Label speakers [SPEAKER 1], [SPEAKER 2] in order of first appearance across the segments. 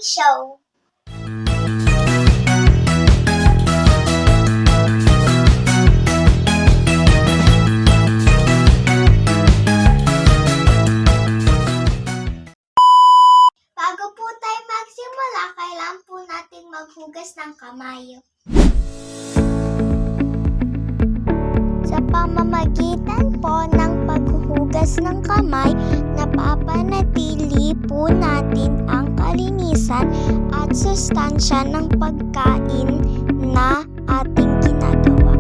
[SPEAKER 1] show. Bago po tayo magsimula, kailangan po natin maghugas ng kamay. Sa pamamagitan po ng paghuhugas ng kamay, napapanatili po natin ang kalinisan at sustansya ng pagkain na ating ginagawa.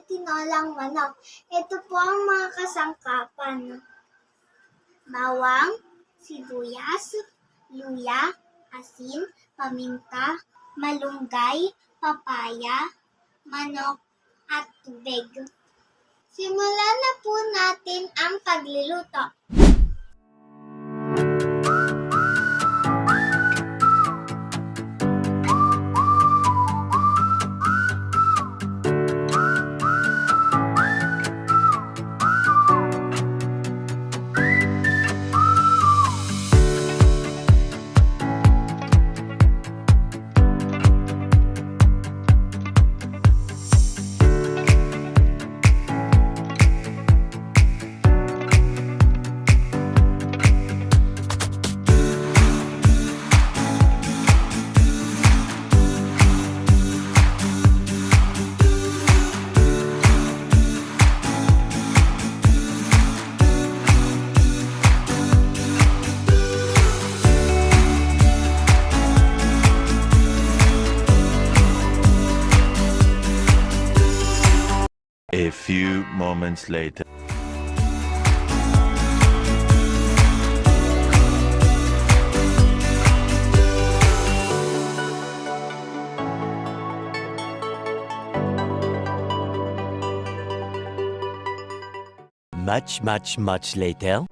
[SPEAKER 1] Tinolang manok. Ito po ang mga kasangkapan. Bawang, sibuyas, luya, asin, paminta, malunggay, papaya, manok, at tubig. Simulan na po natin ang pagluluto.
[SPEAKER 2] A few moments later. Much later.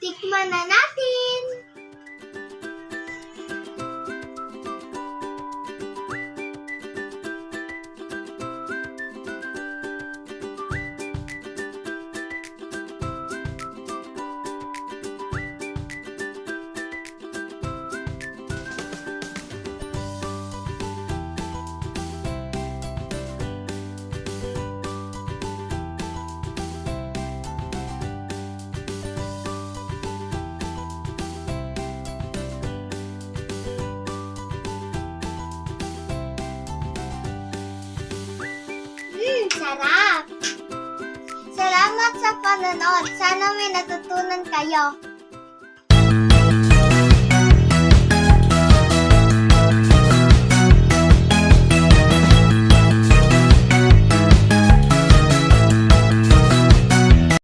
[SPEAKER 1] Tikman na natin! Sarap! Salamat sa panonood. Sana may natutunan kayo.